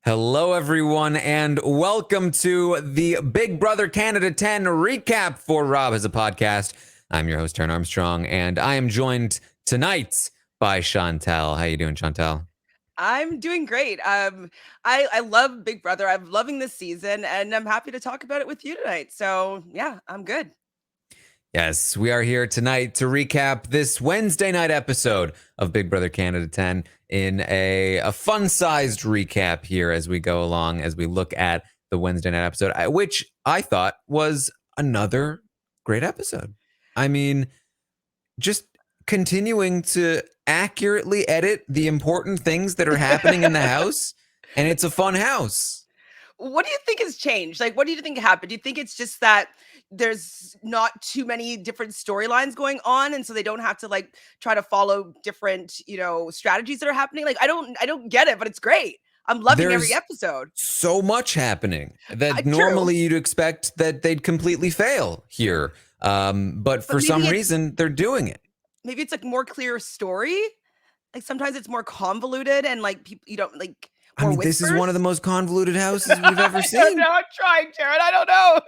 Hello, everyone, and welcome to the Big Brother Canada 10 recap for Rob as a podcast. I'm your host, Taran Armstrong, and I am joined tonight by Chantele. How you doing, Chantele? I'm doing great. I love Big Brother. I'm loving this season, and I'm happy to talk about it with you tonight. So yeah, I'm good. Yes, we are here tonight to recap this Wednesday night episode of Big Brother Canada 10 in a fun-sized recap here as we go along, as we look at the Wednesday night episode, which I thought was another great episode. I mean, just continuing to accurately edit the important things that are happening in the house, and it's a fun house. What do you think has changed? Like, what do you think happened? Do you think it's just that there's not too many different storylines going on, and so they don't have to like try to follow different, strategies that are happening? Like, I don't get it, but it's great. I'm loving every There's episode. so much happening that True, normally you'd expect that they'd completely fail here. But but for some reason, they're doing it. maybe it's like more clear story. Like sometimes it's more convoluted and like people you don't like I more mean, this is one of the whispers. most convoluted houses we've ever I don't seen. know. I'm trying, Jared. I don't know.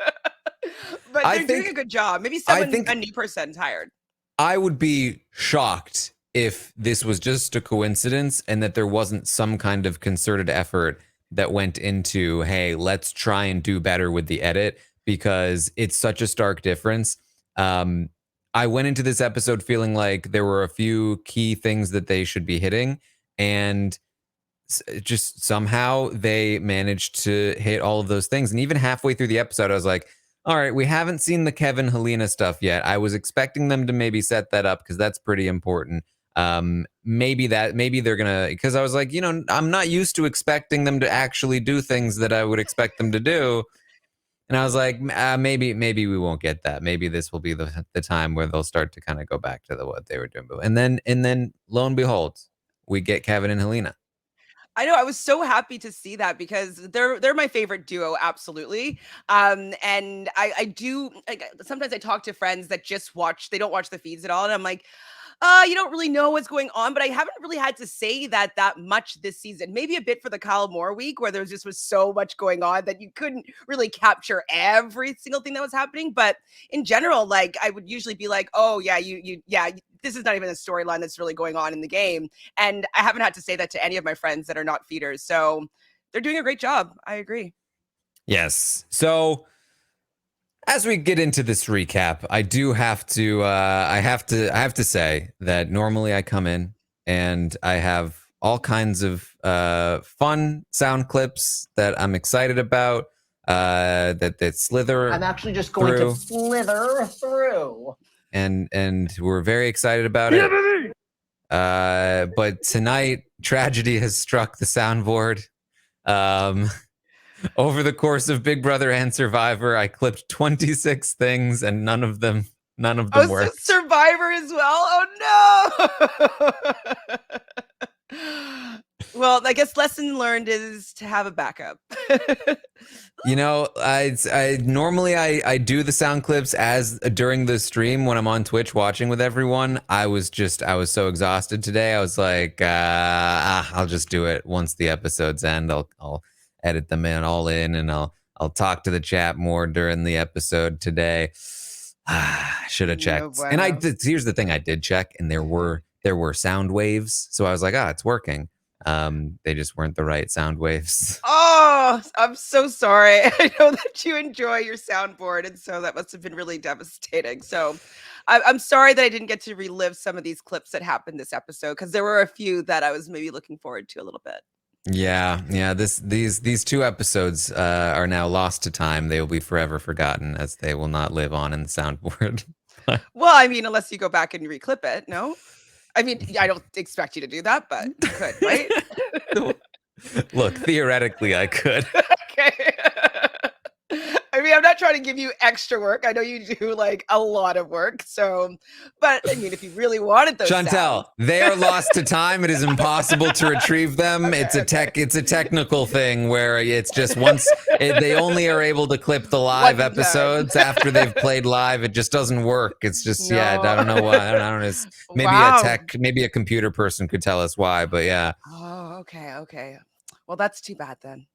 But I they're doing a think, good job. Maybe I a think new person's hired. I would be shocked if this was just a coincidence and that there wasn't some kind of concerted effort that went into, hey, let's try and do better with the edit because it's such a stark difference. I went into this episode feeling like there were a few key things that they should be hitting, and just somehow they managed to hit all of those things. And even halfway through the episode, I was like, all right, we haven't seen the Kevin Helena stuff yet. I was expecting them to maybe set that up because that's pretty important. Maybe they're gonna, because I was like, I'm not used to expecting them to actually do things that I would expect them to do. And I was like, maybe we won't get that. Maybe this will be the time where they'll start to kind of go back to what they were doing. And then lo and behold, we get Kevin and Helena. I know. I was so happy to see that because they're my favorite duo, absolutely. And I do like sometimes I talk to friends that just watch. They don't watch the feeds at all, and I'm like, you don't really know what's going on, but I haven't really had to say that much this season. Maybe a bit for the Kyle Moore week where there just was so much going on that you couldn't really capture every single thing that was happening. But in general, like I would usually be like, oh yeah, this is not even a storyline that's really going on in the game. And I haven't had to say that to any of my friends that are not feeders. So they're doing a great job. I agree. Yes. So as we get into this recap, I do have to I have to say that normally I come in and I have all kinds of fun sound clips that I'm excited about that slither. I'm actually just going through. to slither through. And we're very excited about it. But tonight, tragedy has struck the soundboard. Over the course of Big Brother and Survivor, I clipped 26 things, and none of them worked. So Survivor as well. Oh no. Well, I guess lesson learned is to have a backup. I normally I do the sound clips as during the stream when I'm on Twitch watching with everyone. I was so exhausted today. I was like, I'll just do it once the episodes end. I'll edit them all in, and I'll talk to the chat more during the episode today. Should have checked. No And bueno. here's the thing: I did check, and there were sound waves. So I was like, it's working. They just weren't the right sound waves. Oh, I'm so sorry. I know that you enjoy your soundboard, and so that must have been really devastating. So I'm sorry that I didn't get to relive some of these clips that happened this episode because there were a few that I was maybe looking forward to a little bit. Yeah. These two episodes are now lost to time. They will be forever forgotten, as they will not live on in the soundboard. Well, I mean, unless you go back and reclip it, no? I mean, I don't expect you to do that, but you could, right? Look, theoretically, I could. Okay. I mean, I'm not trying to give you extra work. I know you do like a lot of work. So, but I mean, if you really wanted those Chantele, sounds. they are lost to time. It is impossible to retrieve them. Okay, It's a technical thing where it's just once they only are able to clip the live One time. episodes after they've played live. It just doesn't work. It's just No. I don't know why. I don't know. Wow. Maybe a computer person could tell us why. But yeah. Oh, okay. Well, that's too bad then.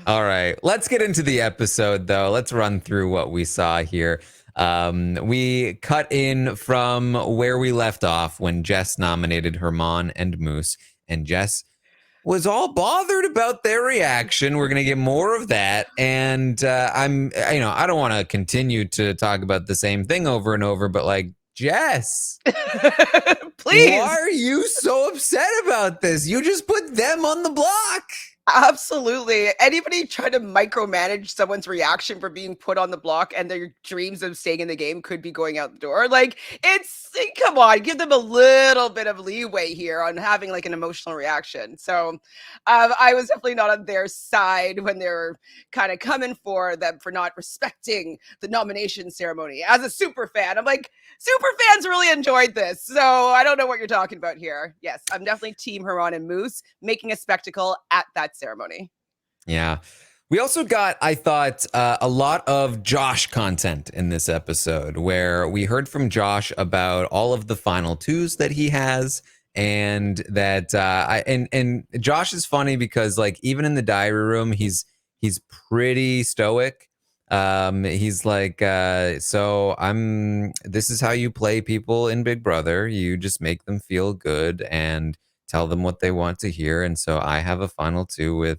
All right. Let's get into the episode, though. Let's run through what we saw here. We cut in from where we left off when Jess nominated Hermann and Moose, and Jess was all bothered about their reaction. We're going to get more of that. And I don't want to continue to talk about the same thing over and over, but like, Jess, Please. why are you so upset about this? You just put them on the block. Absolutely. Anybody try to micromanage someone's reaction for being put on the block and their dreams of staying in the game could be going out the door? Like, come on, give them a little bit of leeway here on having like an emotional reaction. So I was definitely not on their side when they were kind of coming for them for not respecting the nomination ceremony. As a super fan, I'm like, super fans really enjoyed this. So I don't know what you're talking about here. Yes, I'm definitely Team Hermann and Moose making a spectacle at that ceremony. Yeah. We also got, I thought, a lot of Josh content in this episode where we heard from Josh about all of the final twos that he has. And that and Josh is funny because like even in the diary room, he's pretty stoic. He's like, so this is how you play people in Big Brother. You just make them feel good and tell them what they want to hear. And so I have a final two with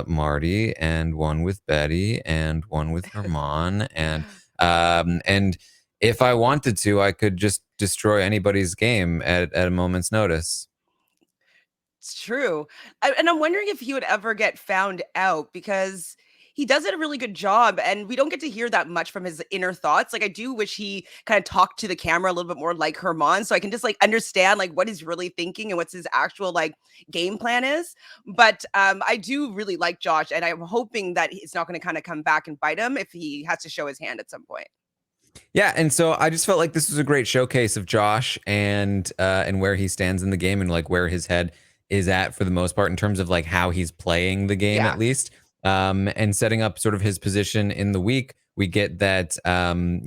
Marty and one with Betty and one with Herman. And if I wanted to, I could just destroy anybody's game at a moment's notice. It's true. And I'm wondering if he would ever get found out because he does a really good job and we don't get to hear that much from his inner thoughts. Like I do wish he kind of talked to the camera a little bit more like Herman so I can just like understand like what he's really thinking and what's his actual like game plan is. But I do really like Josh and I'm hoping that it's not going to kind of come back and bite him if he has to show his hand at some point. Yeah, and so I just felt like this was a great showcase of Josh and where he stands in the game and like where his head is at for the most part in terms of like how he's playing the game at least, and setting up sort of his position in the week. We get that Herman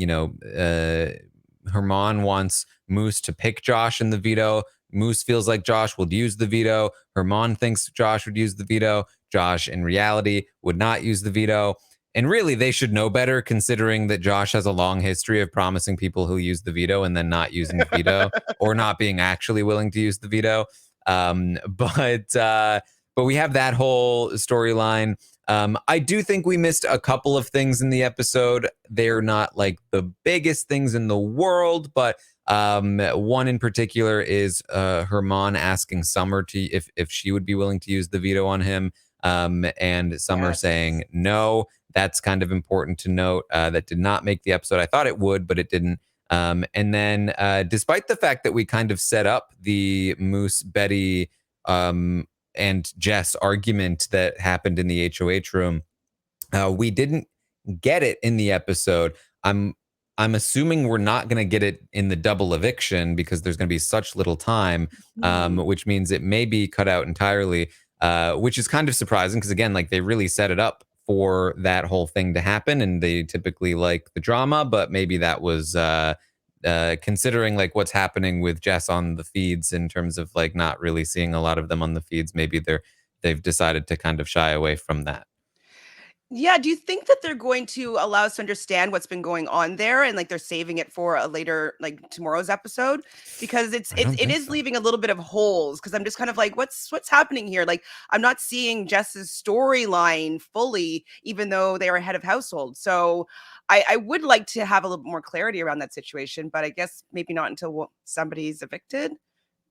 wants Moose to pick Josh in the veto. Moose feels like Josh would use the veto. Herman thinks Josh would use the veto. Josh, in reality, would not use the veto. And really, they should know better considering that Josh has a long history of promising people who'll use the veto and then not using the veto or not being actually willing to use the veto. But we have that whole storyline. I do think we missed a couple of things in the episode. They're not like the biggest things in the world, but one in particular is Herman asking Summer if she would be willing to use the veto on him. And Summer saying no. That's kind of important to note. That did not make the episode. I thought it would, but it didn't. And then despite the fact that we kind of set up the Moose, Betty, and Jess argument that happened in the HOH room, we didn't get it in the episode. I'm assuming we're not going to get it in the double eviction because there's going to be such little time, which means it may be cut out entirely, which is kind of surprising because, again, like they really set it up for that whole thing to happen and they typically like the drama, but maybe that was considering like what's happening with Jess on the feeds in terms of like not really seeing a lot of them on the feeds. Maybe they've decided to kind of shy away from that. Yeah, do you think that they're going to allow us to understand what's been going on there and like they're saving it for a later like tomorrow's episode? Because it is leaving a little bit of holes because I'm just kind of like what's happening here? Like I'm not seeing Jess's storyline fully even though they are head of household. So I would like to have a little more clarity around that situation, but I guess maybe not until somebody's evicted.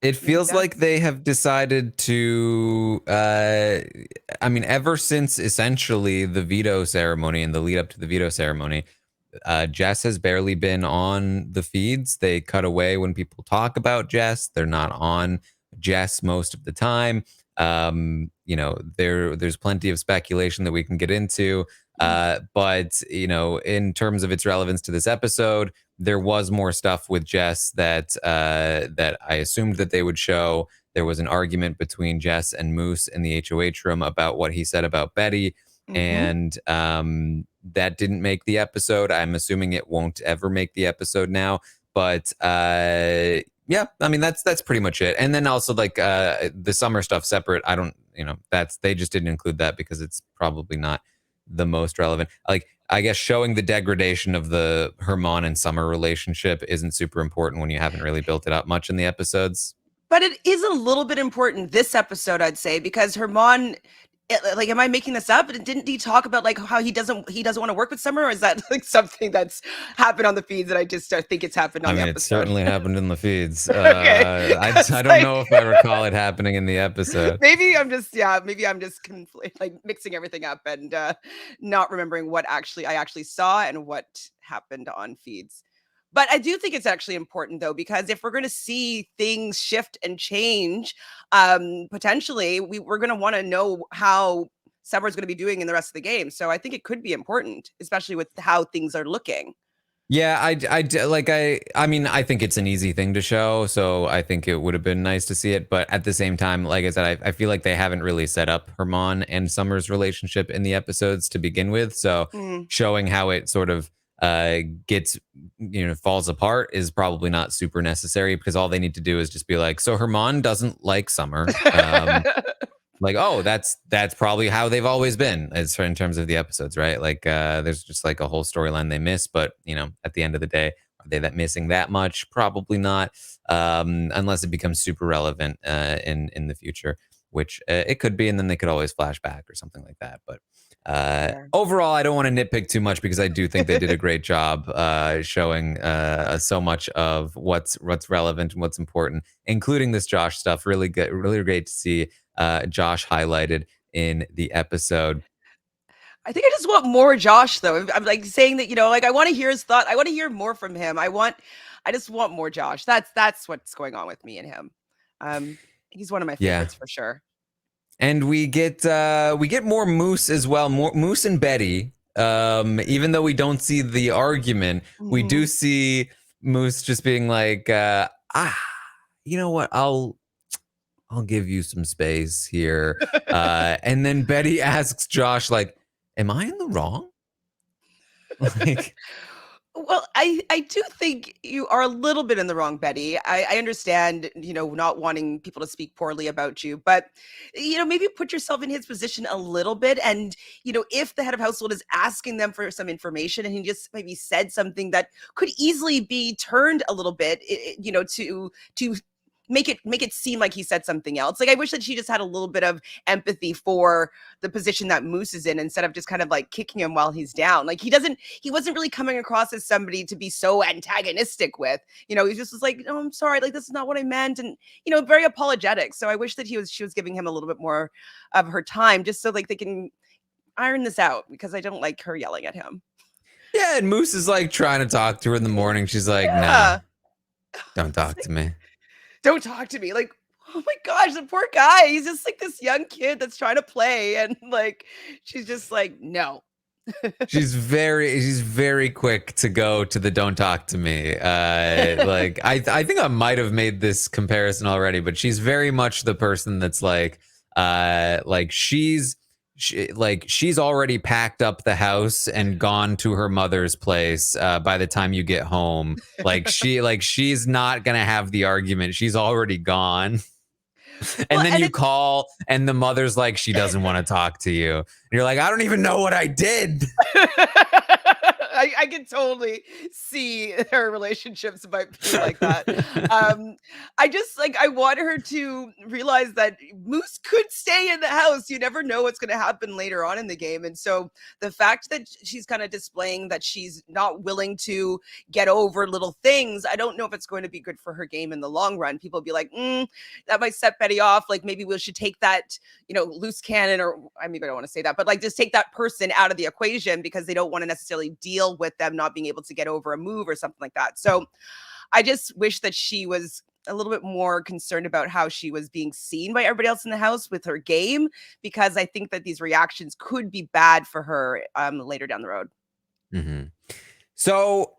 It feels like they have decided to, ever since essentially the veto ceremony and the lead up to the veto ceremony, Jess has barely been on the feeds. They cut away when people talk about Jess. They're not on Jess most of the time. There's plenty of speculation that we can get into. But, in terms of its relevance to this episode, there was more stuff with Jess that I assumed that they would show. There was an argument between Jess and Moose in the HOH room about what he said about Betty. And that didn't make the episode. I'm assuming it won't ever make the episode now. But, Yeah, I mean that's pretty much it. And then also like the summer stuff separate. I don't, they just didn't include that because it's probably not the most relevant. Like I guess showing the degradation of the Hermann and Summer relationship isn't super important when you haven't really built it up much in the episodes. But it is a little bit important this episode, I'd say, because Hermann, like, am I making this up? Didn't he talk about like how he doesn't want to work with Summer, or is that like something that's happened on the feeds that I just think it's happened on the episode? It certainly happened in the feeds. Okay. I don't know if I recall it happening in the episode. Maybe I'm just like mixing everything up and not remembering what I actually saw and what happened on feeds. But I do think it's actually important though, because if we're going to see things shift and change, potentially we're going to want to know how Summer's going to be doing in the rest of the game. So I think it could be important, especially with how things are looking. Yeah, I mean, I think it's an easy thing to show, so I think it would have been nice to see it. But at the same time, like I said, I feel like they haven't really set up Hermann and Summer's relationship in the episodes to begin with. So showing how it sort of gets, falls apart is probably not super necessary, because all they need to do is just be like, so Hermann doesn't like Summer. Like, oh, that's probably how they've always been as in terms of the episodes, right? Like there's just like a whole storyline they miss, but at the end of the day, are they missing that much? Probably not, unless it becomes super relevant in the future, which it could be, and then they could always flash back or something like that. But overall, I don't want to nitpick too much, because I do think they did a great job showing so much of what's relevant and what's important, including this Josh stuff. Really good, really great to see Josh highlighted in the episode. I think I just want more Josh, though. I'm like saying that, like I want to hear his thought. I want to hear more from him. I just want more Josh. That's what's going on with me and him. He's one of my favorites for sure. And we get more Moose as well. More Moose and Betty. Even though we don't see the argument, we do see Moose just being like, you know what? I'll give you some space here. And then Betty asks Josh, like, am I in the wrong? Like, well, I do think you are a little bit in the wrong, Betty. I understand, not wanting people to speak poorly about you, but, maybe put yourself in his position a little bit. And, if the head of household is asking them for some information and he just maybe said something that could easily be turned a little bit, to make it seem like he said something else. Like, I wish that she just had a little bit of empathy for the position that Moose is in, instead of just kind of like kicking him while he's down. Like, he wasn't really coming across as somebody to be so antagonistic with. He just was like, "Oh, I'm sorry, like this is not what I meant," and very apologetic. So I wish that she was giving him a little bit more of her time, just so like they can iron this out, because I don't like her yelling at him. Yeah, and Moose is like trying to talk to her in the morning. She's like, "Nah, don't talk to me. Don't talk to me." Like, oh my gosh, the poor guy. He's just like this young kid that's trying to play. And like, she's just like, no. She's very quick to go to the "don't talk to me." Like, I think I might have made this comparison already, but she's very much the person that's like she's already packed up the house and gone to her mother's place by the time you get home. She's not gonna have the argument. She's already gone. And then you call and the mother's like, she doesn't want to talk to you. And you're like, I don't even know what I did. I can totally see her relationships might be like that. I want her to realize that Moose could stay in the house. You never know what's going to happen later on in the game. And so the fact that she's kind of displaying that she's not willing to get over little things, I don't know if it's going to be good for her game in the long run. People will be like, that might set Betty off. Like, maybe we should take that, loose cannon, or I don't want to say that, but like just take that person out of the equation, because they don't want to necessarily deal with them not being able to get over a move or something like that. So I just wish that she was a little bit more concerned about how she was being seen by everybody else in the house with her game, because I think that these reactions could be bad for her later down the road. Mm-hmm. So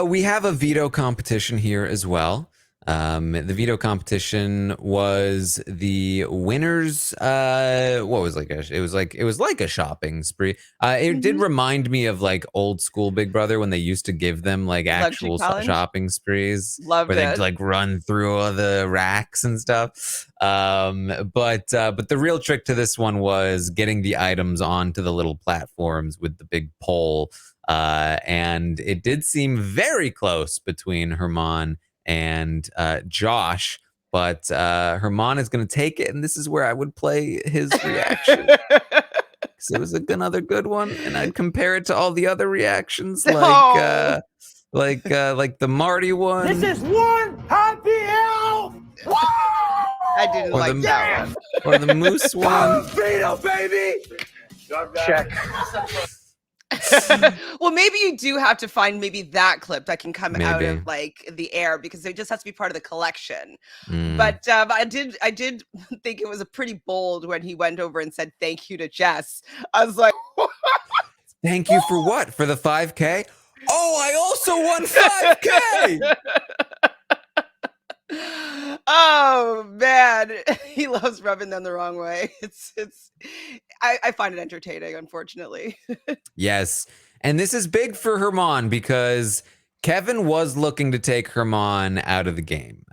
we have a veto competition here as well. The veto competition was the winners. What was it was like a shopping spree. It did remind me of like old school Big Brother when they used to give them like Luxury actual challenge. shopping sprees Loved where they'd it. like run through all the racks and stuff. But the real trick to this one was getting the items onto the little platforms with the big pole. And it did seem very close between Hermann and Josh, but Hermann is going to take it, and this is where I would play his reaction. Because it was another good one, and I'd compare it to all the other reactions, No. like the Marty one. This is one happy elf! I didn't Or like the- that one. or the Moose one. Veto, baby! Check. Well, maybe you do have to find maybe that clip that can come out Maybe. of like the air because it just has to be part of the collection. Mm. But I did think it was a pretty bold when he went over and said thank you to Jess. I was like, Thank you for what? For the 5K? Oh, I also won 5K! oh man, he loves rubbing them the wrong way. I find it entertaining, unfortunately. Yes. And this is big for Hermann because Kevin was looking to take Hermann out of the game.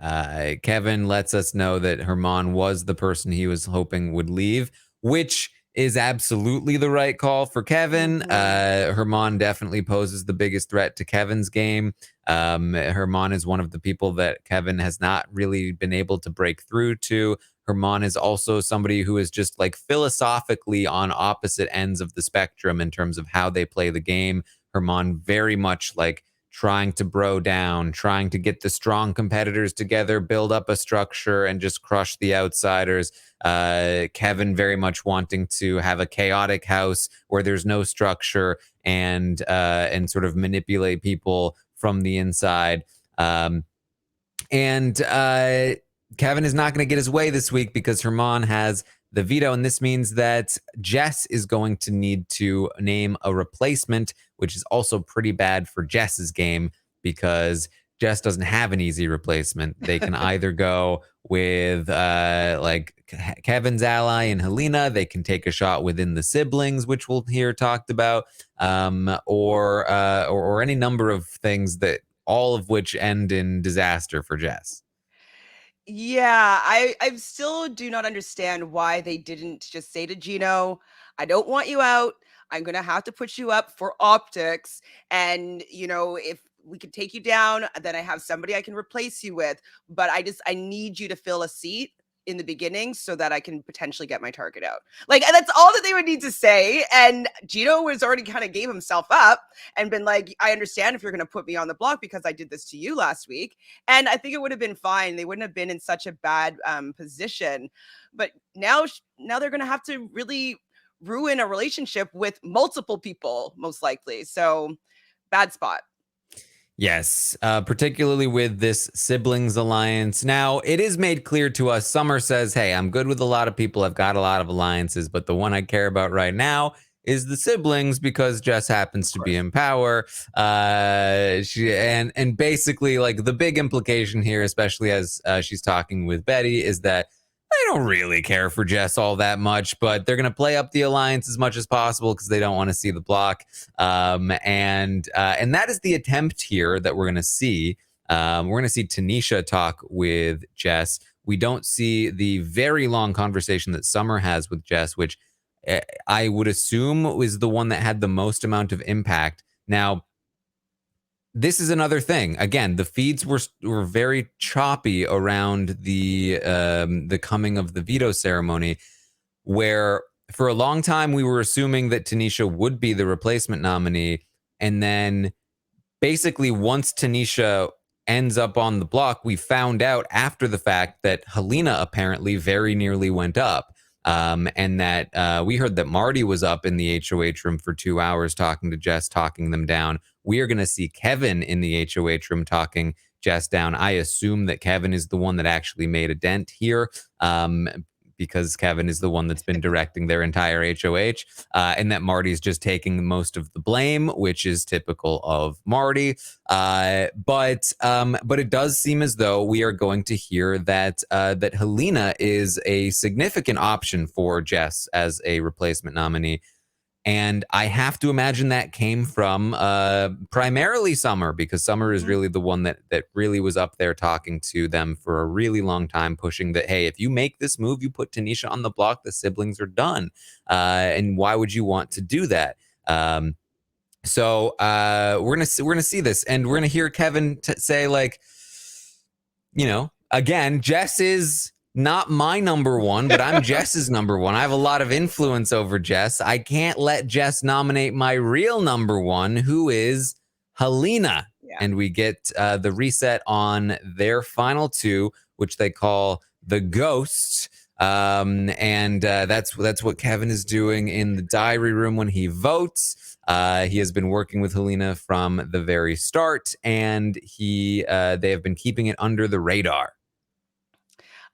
Kevin lets us know that Hermann was the person he was hoping would leave, which is absolutely the right call for Kevin. Hermann definitely poses the biggest threat to Kevin's game. Hermann is one of the people that Kevin has not really been able to break through to. Hermann is also somebody who is just like philosophically on opposite ends of the spectrum in terms of how they play the game. Hermann very much like trying to bro down, trying to get the strong competitors together, build up a structure, and just crush the outsiders. Kevin very much wanting to have a chaotic house where there's no structure and sort of manipulate people from the inside. Kevin is not going to get his way this week because Hermann has the veto, and this means that Jess is going to need to name a replacement, which is also pretty bad for Jess's game because Jess doesn't have an easy replacement. They can either go with like Kevin's ally and Helena. They can take a shot within the siblings, which we'll hear talked about, or any number of things that all of which end in disaster for Jess. Yeah, I still do not understand why they didn't just say to Gino, I don't want you out. I'm going to have to put you up for optics. And, if we could take you down, then I have somebody I can replace you with. But I need you to fill a seat in the beginning so that I can potentially get my target out. Like, that's all that they would need to say. And Gino was already kind of gave himself up and been like, I understand if you're going to put me on the block because I did this to you last week. And I think it would have been fine. They wouldn't have been in such a bad position. But now they're going to have to really ruin a relationship with multiple people, most likely. So bad spot. Yes, particularly with this siblings alliance. Now, it is made clear to us. Summer says, hey, I'm good with a lot of people. I've got a lot of alliances, but the one I care about right now is the siblings because Jess happens to be in power. And basically, like the big implication here, especially as she's talking with Betty, is that they don't really care for Jess all that much, but they're going to play up the alliance as much as possible because they don't want to see the block. And that is the attempt here that we're going to see. We're going to see Tanisha talk with Jess. We don't see the very long conversation that Summer has with Jess, which I would assume is the one that had the most amount of impact. Now, this is another thing. Again, the feeds were very choppy around the coming of the veto ceremony, where for a long time we were assuming that Tanisha would be the replacement nominee, and then basically once Tanisha ends up on the block, we found out after the fact that Helena apparently very nearly went up. And that we heard that Marty was up in the HOH room for 2 hours talking to Jess, talking them down. We are going to see Kevin in the HOH room talking Jess down. I assume that Kevin is the one that actually made a dent here, because Kevin is the one that's been directing their entire HOH, and that Marty's just taking most of the blame, which is typical of Marty. But it does seem as though we are going to hear that that Helena is a significant option for Jess as a replacement nominee. And I have to imagine that came from primarily Summer, because Summer is really the one that really was up there talking to them for a really long time, pushing that, hey, if you make this move, you put Tanisha on the block, the siblings are done. And why would you want to do that? So we're gonna see this, and we're gonna hear Kevin say, like, you know, again, Jess is not my number one, but I'm Jess's number one. I have a lot of influence over Jess. I can't let Jess nominate my real number one, who is Helena. Yeah. And we get the reset on their final two, which they call the Ghosts. And that's what Kevin is doing in the diary room when he votes. He has been working with Helena from the very start, and they have been keeping it under the radar.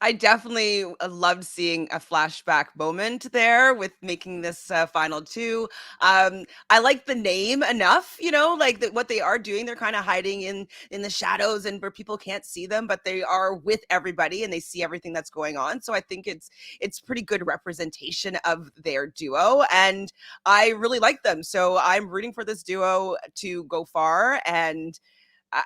I definitely loved seeing a flashback moment there with making this final two. I like the name enough, you know, like what they are doing. They're kind of hiding in the shadows and where people can't see them, but they are with everybody and they see everything that's going on. So I think it's pretty good representation of their duo, and I really like them. So I'm rooting for this duo to go far, and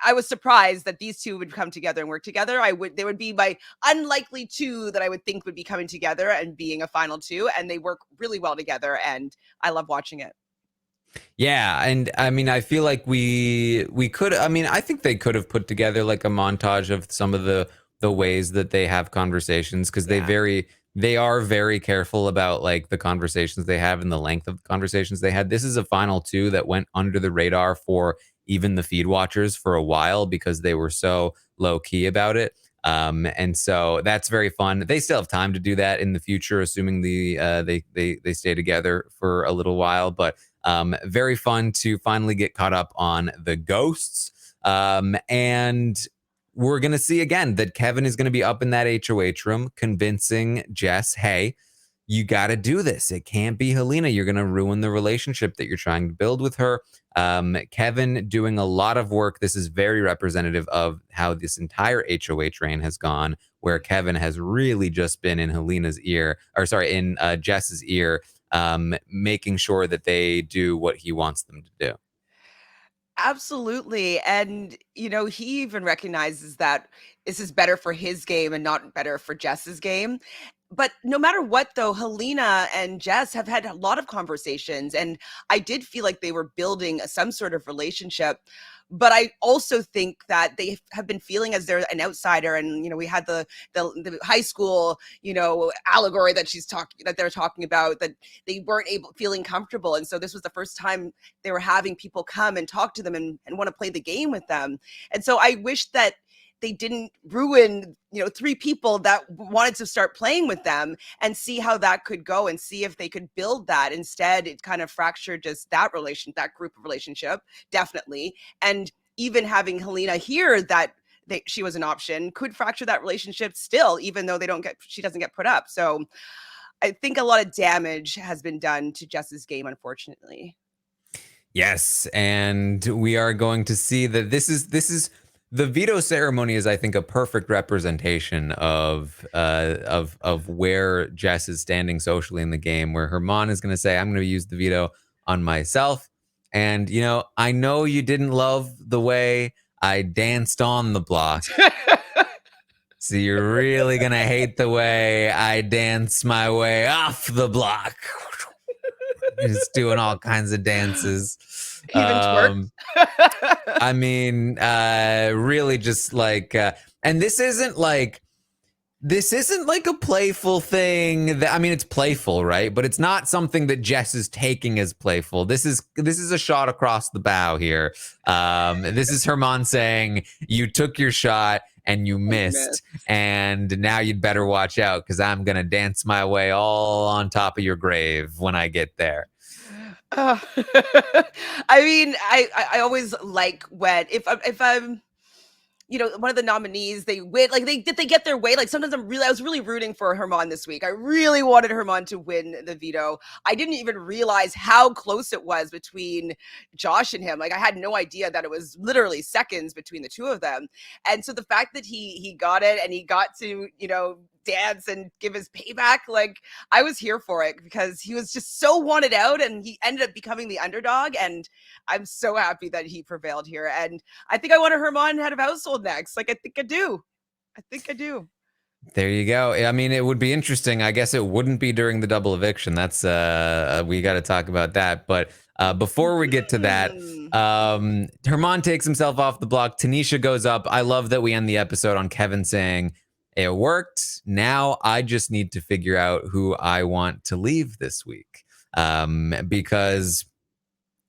I was surprised that these two would come together and work together. They would be my unlikely two that I would think would be coming together and being a final two, and they work really well together, and I love watching it. Yeah, and I mean, I feel like we could. I mean, I think they could have put together like a montage of some of the ways that they have conversations, because they are very careful about like the conversations they have and the length of the conversations they had. This is a final two that went under the radar for even the feed watchers for a while because they were so low key about it. And so that's very fun. They still have time to do that in the future, assuming they stay together for a little while. But very fun to finally get caught up on the Ghosts. And we're going to see again that Kevin is going to be up in that HOH room convincing Jess, hey, you got to do this. It can't be Helena. You're going to ruin the relationship that you're trying to build with her. Kevin doing a lot of work. This is very representative of how this entire HOH reign has gone, where Kevin has really just been in Helena's ear, or sorry, in Jess's ear, making sure that they do what he wants them to do. Absolutely. And, you know, he even recognizes that this is better for his game and not better for Jess's game. But no matter what, though, Helena and Jess have had a lot of conversations, and I did feel like they were building some sort of relationship. But I also think that they have been feeling as they're an outsider, and you know, we had the high school, you know, allegory that they're talking about, that they weren't feeling comfortable, and so this was the first time they were having people come and talk to them and want to play the game with them. And so I wish that they didn't ruin, you know, three people that wanted to start playing with them, and see how that could go and see if they could build that. Instead, it kind of fractured just that group of relationship, definitely. And even having Helena hear that she was an option could fracture that relationship still, even though she doesn't get put up. So I think a lot of damage has been done to Jess's game, unfortunately. Yes, and we are going to see that this is the veto ceremony is, I think, a perfect representation of where Jess is standing socially in the game, where Hermann is going to say, I'm going to use the veto on myself. And, you know you didn't love the way I danced on the block. So you're really going to hate the way I dance my way off the block. Just doing all kinds of dances. Even twerk. I mean, really just like, and this isn't like a playful thing. I mean, it's playful, right? But it's not something that Jess is taking as playful. This is a shot across the bow here. This is Hermann saying, you took your shot and you missed, and now you'd better watch out, because I'm going to dance my way all on top of your grave when I get there. I mean, I always like when if I'm one of the nominees, they win. Like, they get their way. Like, sometimes I was really rooting for Hermann this week. I really wanted Hermann to win the veto. I didn't even realize how close it was between Josh and him. Like, I had no idea that it was literally seconds between the two of them. And so the fact that he got it, and he got to, dance and give his payback, like, I was here for it, because he was just so wanted out, and he ended up becoming the underdog, and I'm so happy that he prevailed here. And I think I want a Hermann head of household next. Like, I think I do. There you go. I mean, it would be interesting. I guess it wouldn't be during the double eviction. That's we got to talk about that. But before we get to that, Hermann takes himself off the block. Tanisha goes up. I love that we end the episode on Kevin saying, it worked. Now I just need to figure out who I want to leave this week, because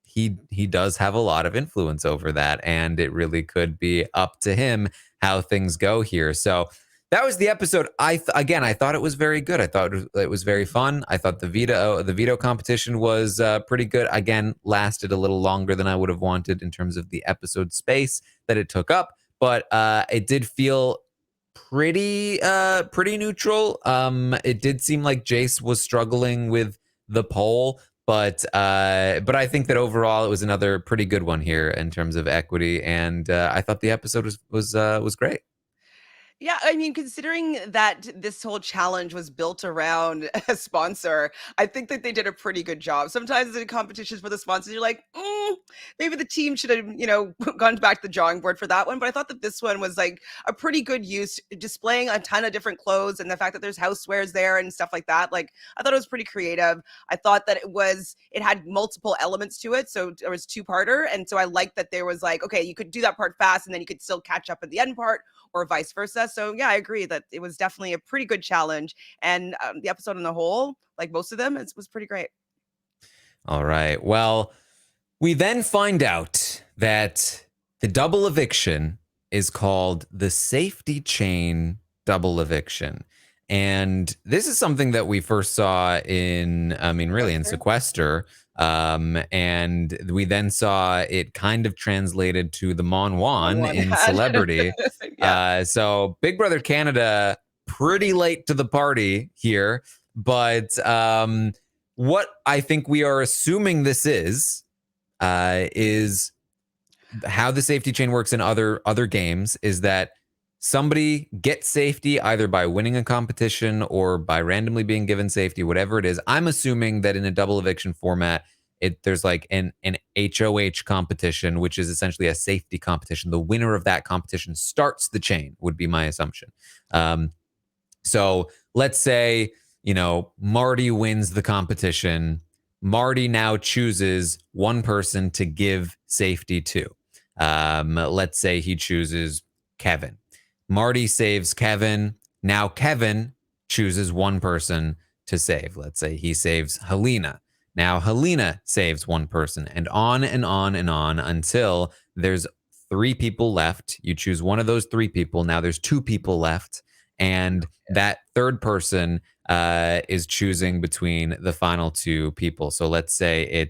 he does have a lot of influence over that, and it really could be up to him how things go here. So that was the episode. I thought it was very good. I thought it was very fun. I thought the veto competition was pretty good. Again, lasted a little longer than I would have wanted in terms of the episode space that it took up, but it did feel pretty neutral. It did seem like Jace was struggling with the poll, but I think that overall it was another pretty good one here in terms of equity, and I thought the episode was great. Yeah, I mean, considering that this whole challenge was built around a sponsor, I think that they did a pretty good job. Sometimes in competitions for the sponsors, you're like, maybe the team should have, gone back to the drawing board for that one. But I thought that this one was like a pretty good use, displaying a ton of different clothes, and the fact that there's housewares there and stuff like that. Like, I thought it was pretty creative. I thought that it had multiple elements to it. So it was two-parter. And so I liked that there was like, okay, you could do that part fast, and then you could still catch up at the end part, or vice versa. So yeah, I agree that it was definitely a pretty good challenge, and the episode on the whole, like most of them, was pretty great. All right. Well, we then find out that the double eviction is called the safety chain double eviction. And this is something that we first saw in Sequester. And we then saw it kind of translated to the Mon Wan in Celebrity. Yeah. So Big Brother Canada, pretty late to the party here. But what I think we are assuming this is how the safety chain works in other games, is that somebody gets safety either by winning a competition or by randomly being given safety, whatever it is. I'm assuming that in a double eviction format, there's like an HOH competition, which is essentially a safety competition. The winner of that competition starts the chain, would be my assumption. So let's say, Marty wins the competition. Marty now chooses one person to give safety to. Let's say he chooses Kevin. Marty saves Kevin. Now Kevin chooses one person to save. Let's say he saves Helena. Now Helena saves one person, and on and on and on until there's 3 people left. You choose one of those 3 people. Now there's 2 people left, and that third person is choosing between the final 2 people. So let's say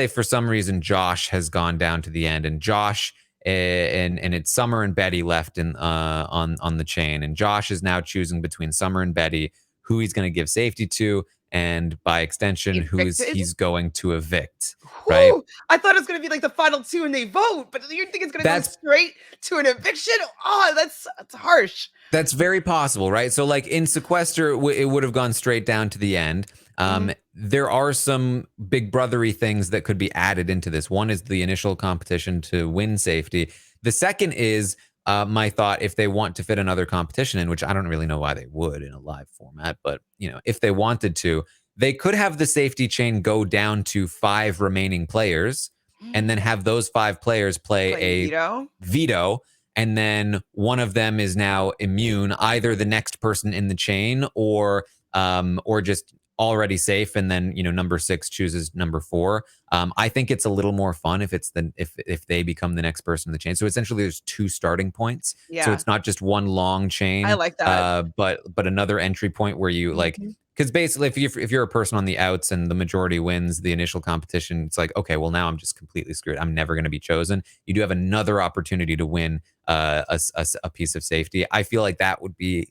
for some reason Josh has gone down to the end, and Josh and it's Summer and Betty left on the chain, and Josh is now choosing between Summer and Betty who he's going to give safety to, and by extension he's going to evict. Right? I thought it was going to be like the final 2 and they vote, but you think it's going to go straight to an eviction? Oh, that's harsh. That's very possible, right? So like in Sequester, it would have gone straight down to the end. There are some big brothery things that could be added into this. One is the initial competition to win safety. The second is my thought, if they want to fit another competition in, which I don't really know why they would in a live format, but if they wanted to, they could have the safety chain go down to 5 remaining players, and then have those 5 players play a veto, and then one of them is now immune, either the next person in the chain or just already safe, and then number 6 chooses number 4. I think it's a little more fun if if they become the next person in the chain. So essentially there's 2 starting points. Yeah. So it's not just one long chain. I like that. But another entry point where you because basically, if you're a person on the outs and the majority wins the initial competition, it's like, okay, well now I'm just completely screwed. I'm never going to be chosen. You do have another opportunity to win a piece of safety. I feel like that would be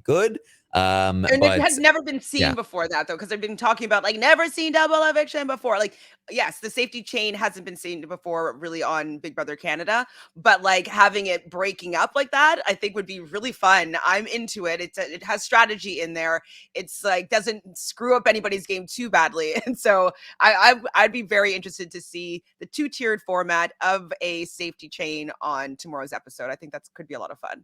good. And it But has never been seen yeah. before that, though, because they've been talking about, like, never seen double eviction before. Like, yes, the safety chain hasn't been seen before really on Big Brother Canada, but, like, having it breaking up like that, I think would be really fun. I'm into it. It has strategy in there. It's, like, doesn't screw up anybody's game too badly, and so I'd be very interested to see the two-tiered format of a safety chain on tomorrow's episode. I think that could be a lot of fun.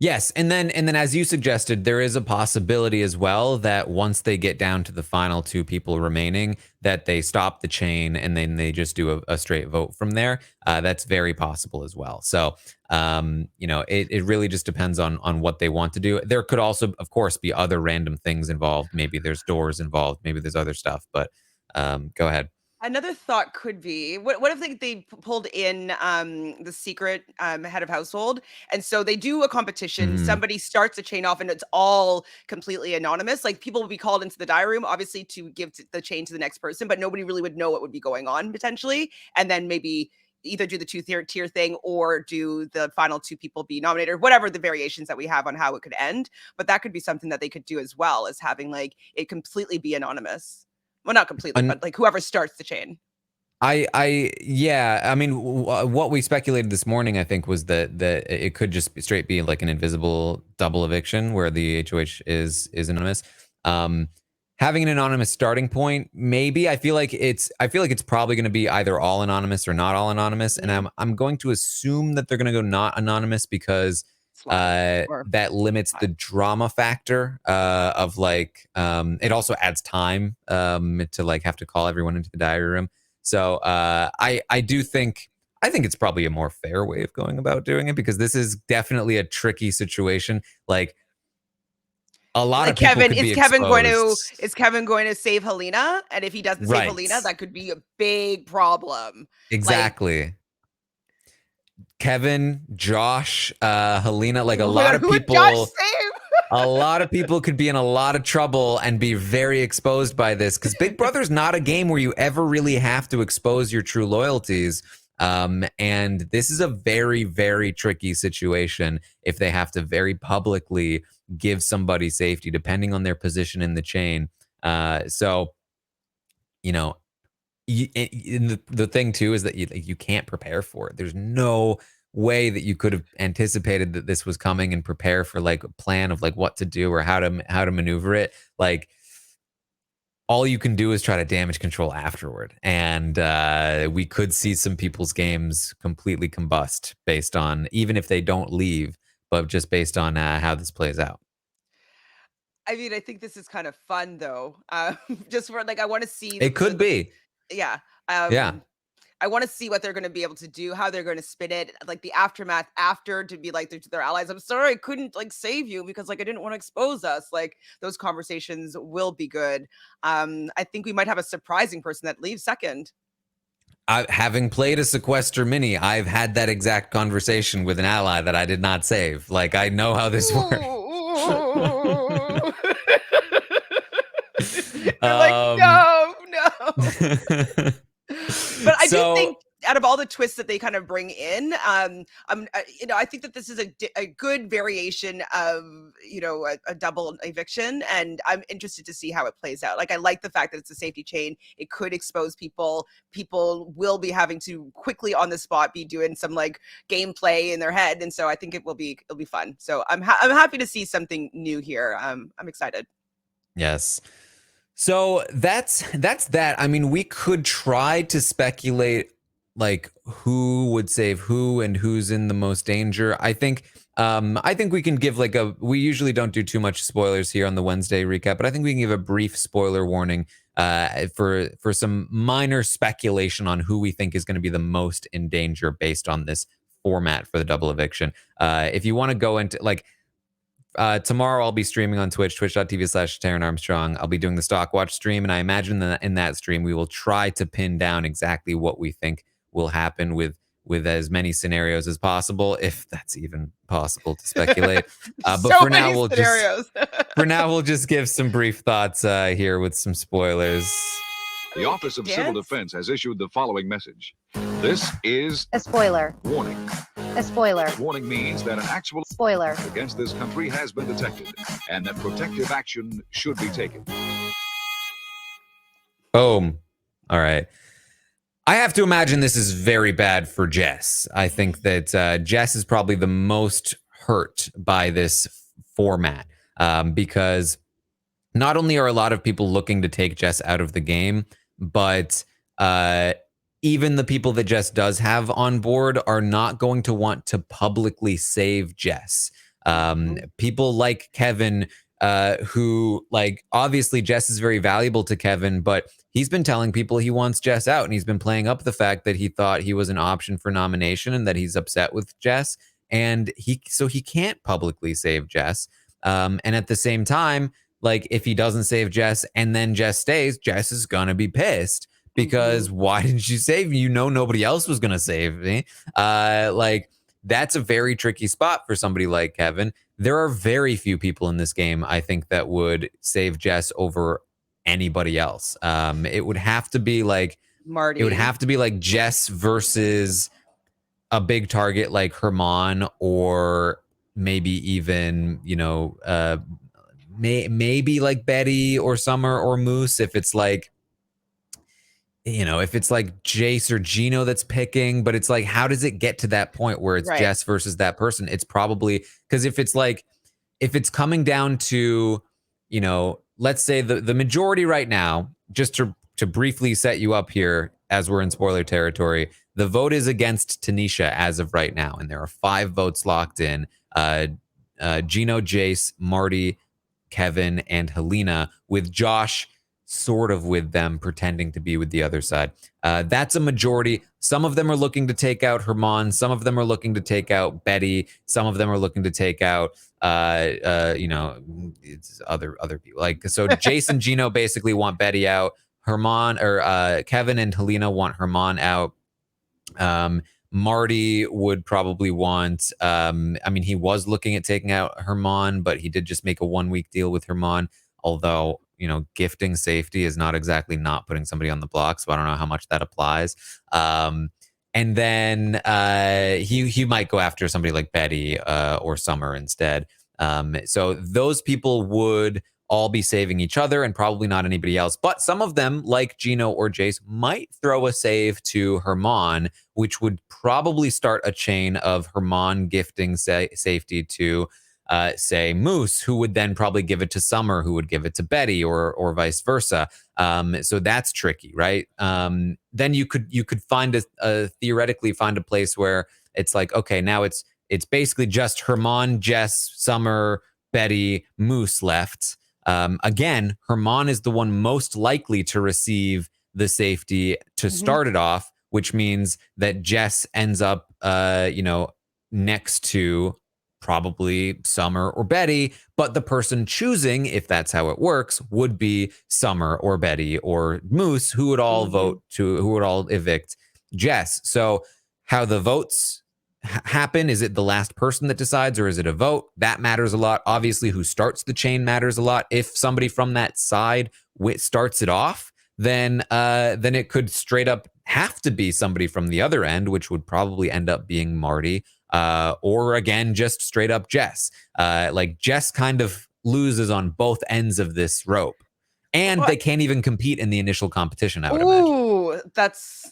Yes, and then as you suggested, there is a possibility as well that once they get down to the final two people remaining, that they stop the chain and then they just do a straight vote from there. That's very possible as well. So, it really just depends on what they want to do. There could also, of course, be other random things involved. Maybe there's doors involved. Maybe there's other stuff. But go ahead. Another thought could be, what if they pulled in the secret head of household, and so they do a competition. Mm, Somebody starts a chain off, and it's all completely anonymous. Like, people will be called into the diary room, obviously, to give the chain to the next person, but nobody really would know what would be going on potentially. And then maybe either do the tier thing or do the final two people be nominated, or whatever the variations that we have on how it could end. But that could be something that they could do as well, as having like it completely be anonymous. Well, not completely, an- but like whoever starts the chain. Yeah. I mean, what we speculated this morning, I think, was that it could just straight be like an invisible double eviction where the HOH is anonymous. Having an anonymous starting point, maybe. I feel like it's probably going to be either all anonymous or not all anonymous, and Mhm. I'm going to assume that they're going to go not anonymous because Slime or that limits the slime. drama factor of like it also adds time to like have to call everyone into the diary room. So I do think it's probably a more fair way of going about doing it, because this is definitely a tricky situation. Like, a lot Like, of people Kevin could be exposed. is Kevin going to save Helena? And if he doesn't save Right. Helena, that could be a big problem. Like, Exactly. Kevin, Josh, Helena, like oh my god, who would Josh save? a lot of people could be in a lot of trouble and be very exposed by this, because Big Brother's not a game where you ever really have to expose your true loyalties. And this is a very, very tricky situation if they have to very publicly give somebody safety, depending on their position in the chain. So, you know, the thing too is that you can't prepare for it. There's no way that you could have anticipated that this was coming and prepare for like a plan of like what to do or how to maneuver it. Like, all you can do is try to damage control afterward, and we could see some people's games completely combust based on, even if they don't leave, but just based on how this plays out. I mean, I think this is kind of fun though. Just for like, I want to see It could the be. yeah. Yeah. I want to see what they're going to be able to do, how they're going to spin it, like the aftermath after, to be like to their allies. I'm sorry I couldn't like save you because like I didn't want to expose us. Like, those conversations will be good. I think we might have a surprising person that leaves second. Having played a sequester mini, I've had that exact conversation with an ally that I did not save. Like, I know how this works. You're like, no, no. But I do So think out of all the twists that they kind of bring in, I think that this is a good variation of, a double eviction, and I'm interested to see how it plays out. Like, I like the fact that it's a safety chain. It could expose people. People will be having to quickly on the spot be doing some like gameplay in their head, and so I think it'll be fun. So I'm happy to see something new here. I'm excited. yes. So that's that. I mean, we could try to speculate like who would save who and who's in the most danger. I think we can give like we usually don't do too much spoilers here on the Wednesday recap, but I think we can give a brief spoiler warning for some minor speculation on who we think is going to be the most in danger based on this format for the double eviction. If you want to go into like, tomorrow I'll be streaming on Twitch, twitch.tv/Taran Armstrong. I'll be doing the Stock Watch stream, and I imagine that in that stream we will try to pin down exactly what we think will happen with with as many scenarios as possible, if that's even possible to speculate. But So for now, many scenarios. we'll just give some brief thoughts here with some spoilers. The Office of Civil Defense has issued the following message. This is a spoiler. Warning. A spoiler. Warning means that an actual spoiler against this country has been detected and that protective action should be taken. Boom. All right. I have to imagine this is very bad for Jess. I think that Jess is probably the most hurt by this format because not only are a lot of people looking to take Jess out of the game, but even the people that Jess does have on board are not going to want to publicly save Jess. People like Kevin, who, like, obviously Jess is very valuable to Kevin, but he's been telling people he wants Jess out, and he's been playing up the fact that he thought he was an option for nomination and that he's upset with Jess, and he can't publicly save Jess. And at the same time, like, if he doesn't save Jess and then Jess stays, Jess is gonna be pissed because why didn't you save me? You know, nobody else was gonna save me. Like, that's a very tricky spot for somebody like Kevin. There are very few people in this game, I think, that would save Jess over anybody else. It would have to be like Marty. It would have to be like Jess versus a big target like Hermann, or maybe even, you know, maybe like Betty or Summer or Moose, if it's like, you know, if it's like Jace or Gino that's picking. But it's like, how does it get to that point where it's Jess versus that person? It's probably because if it's coming down to, you know, let's say the majority right now, just to briefly set you up here as we're in spoiler territory, the vote is against Tanisha as of right now, and there are 5 votes locked in. Gino, Jace, Marty, Kevin, and Helena, with Josh sort of with them, pretending to be with the other side. That's a majority. Some of them are looking to take out Hermann. Some of them are looking to take out Betty. Some of them are looking to take out, you know, it's other people. Like, so Jace and Gino basically want Betty out. Hermann, or Kevin and Helena want Hermann out. Marty would probably want, I mean, he was looking at taking out Hermann, but he did just make a 1-week deal with Hermann. Although, you know, gifting safety is not exactly not putting somebody on the block, so I don't know how much that applies. And then he might go after somebody like Betty or Summer instead. So those people would all be saving each other and probably not anybody else. But some of them, like Gino or Jace, might throw a save to Hermann, which would probably start a chain of Hermann gifting safety to, say, Moose, who would then probably give it to Summer, who would give it to Betty, or vice versa. So that's tricky, right? Then you could find theoretically find a place where it's like, okay, now it's basically just Hermann, Jess, Summer, Betty, Moose left. Again, Hermann is the one most likely to receive the safety to start it off, which means that Jess ends up, you know, next to probably Summer or Betty, but the person choosing, if that's how it works, would be Summer or Betty or Moose, who would all who would all evict Jess. So how the votes happen, is it the last person that decides, or is it a vote? That matters a lot. Obviously, who starts the chain matters a lot. If somebody from that side starts it off, then it could straight up have to be somebody from the other end, which would probably end up being Marty, or again, just straight up Jess. Like, Jess kind of loses on both ends of this rope, and they can't even compete in the initial competition, I would imagine. Ooh, that's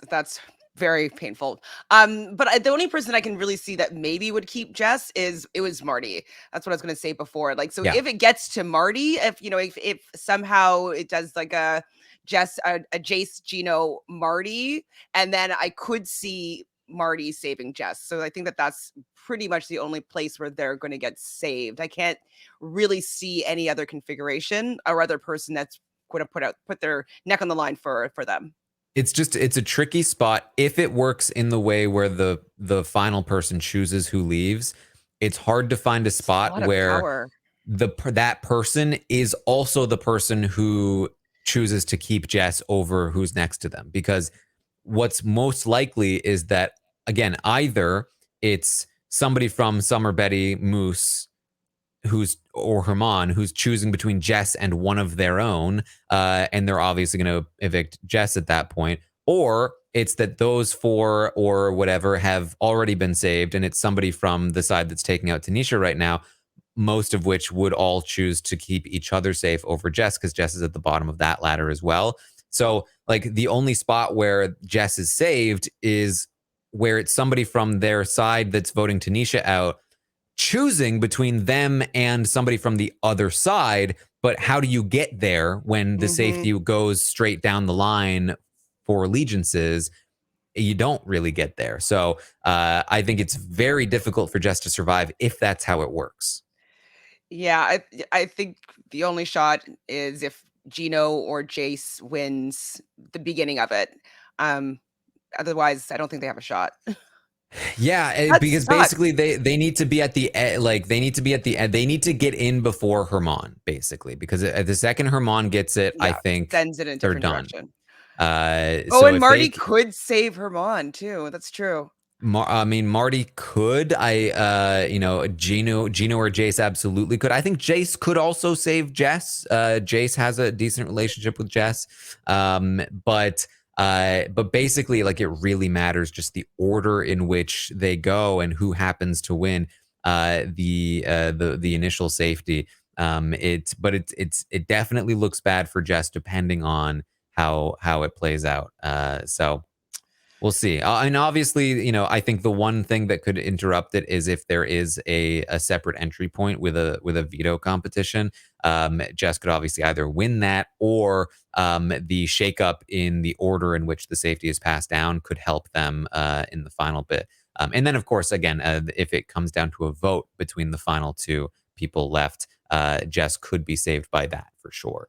very painful. But the only person I can really see that maybe would keep Jess was Marty. That's what I was going to say before. Like, so if it gets to Marty, if, you know, if somehow it does like a Jess, a Jace, Gino, Marty, and then I could see Marty saving Jess. So I think that's pretty much the only place where they're going to get saved. I can't really see any other configuration or other person that's going to put their neck on the line for them. It's a tricky spot. If it works in the way where the final person chooses who leaves, it's hard to find a spot where that person is also the person who chooses to keep Jess over who's next to them. Because what's most likely is that again, either it's somebody from Summer Betty Moose or Hermann who's choosing between Jess and one of their own, and they're obviously going to evict Jess at that point, or it's that those four or whatever have already been saved, and it's somebody from the side that's taking out Tanisha right now, most of which would all choose to keep each other safe over Jess because Jess is at the bottom of that ladder as well. So, like, the only spot where Jess is saved is where it's somebody from their side that's voting Tanisha out, choosing between them and somebody from the other side. But how do you get there when the safety goes straight down the line for allegiances? You don't really get there. So I think it's very difficult for Jess to survive if that's how it works. Yeah, I think the only shot is if Gino or Jace wins the beginning of it. Otherwise, I don't think they have a shot. Yeah, That because sucks. basically they need to be at the end. Like, they need to be at the end. They need to get in before Hermann, basically, because at the second Hermann gets it, I Yeah, think sends it in a they're different done. direction. So And if Marty could save Hermann too. That's true. I mean, Marty could. Gino or Jace absolutely could. I think Jace could also save Jess. Jace has a decent relationship with Jess. But basically, like, it really matters just the order in which they go and who happens to win the initial safety. It definitely looks bad for Jess depending on how it plays out. So we'll see. And obviously, I think the one thing that could interrupt it is if there is a separate entry point with a veto competition. Jess could obviously either win that, or the shakeup in the order in which the safety is passed down could help them in the final bit. And then, of course, again, if it comes down to a vote between the final two people left, Jess could be saved by that for sure.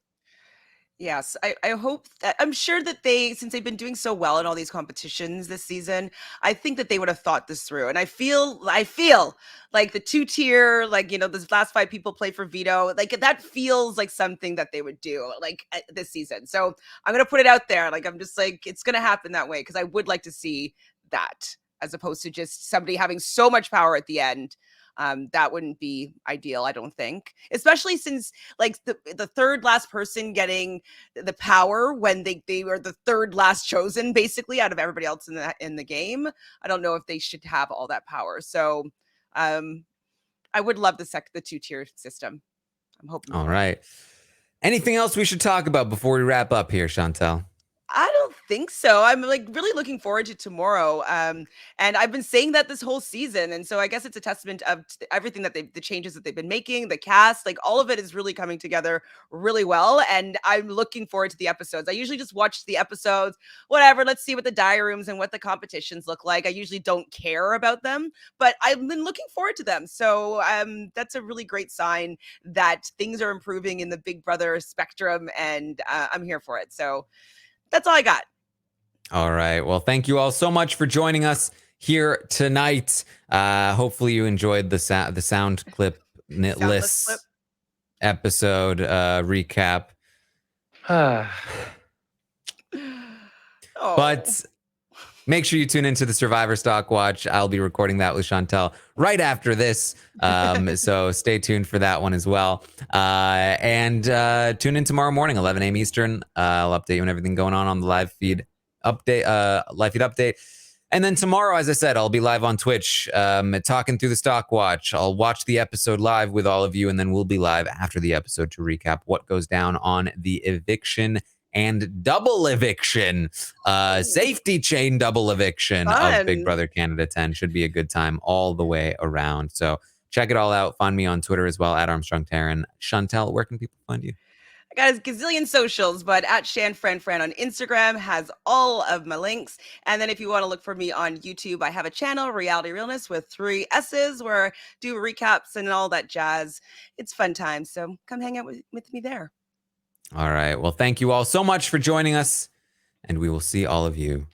Yes, I hope that I'm sure that since they've been doing so well in all these competitions this season, I think that they would have thought this through. And I feel like the 2-tier, like, the last 5 people play for veto, like that feels like something that they would do like this season. So I'm going to put it out there. Like, I'm just like, it's going to happen that way because I would like to see that as opposed to just somebody having so much power at the end. That wouldn't be ideal, I don't think, especially since like the third last person getting the power when they were the third last chosen basically out of everybody else in the game. I don't know if they should have all that power. So I would love the 2-tier system. I'm hoping. All right. Anything else we should talk about before we wrap up here, Chantele? I don't think so. I'm like really looking forward to tomorrow. And I've been saying that this whole season. And so I guess it's a testament of everything that the changes that they've been making, the cast, like all of it is really coming together really well. And I'm looking forward to the episodes. I usually just watch the episodes, whatever. Let's see what the diary rooms and what the competitions look like. I usually don't care about them, but I've been looking forward to them. So that's a really great sign that things are improving in the Big Brother spectrum. And I'm here for it. So that's all I got. All right. Well, thank you all so much for joining us here tonight. Hopefully you enjoyed the sound clip list episode recap. But make sure you tune into the Survivor Stock Watch. I'll be recording that with Chantele right after this. So stay tuned for that one as well. And tune in tomorrow morning, 11 a.m. Eastern. I'll update you on everything going on the live feed update. And then tomorrow, as I said, I'll be live on Twitch talking through the Stock Watch. I'll watch the episode live with all of you, and then we'll be live after the episode to recap what goes down on the eviction and double eviction, safety chain double eviction of Big Brother Canada 10. Should be a good time all the way around. So check it all out. Find me on Twitter as well, at Armstrong Taran. Chantele, where can people find you? I got a gazillion socials, but at ShanFran on Instagram has all of my links. And then if you want to look for me on YouTube, I have a channel, Reality Realness, with 3 S's, where I do recaps and all that jazz. It's fun time. So come hang out with me there. All right. Well, thank you all so much for joining us, and we will see all of you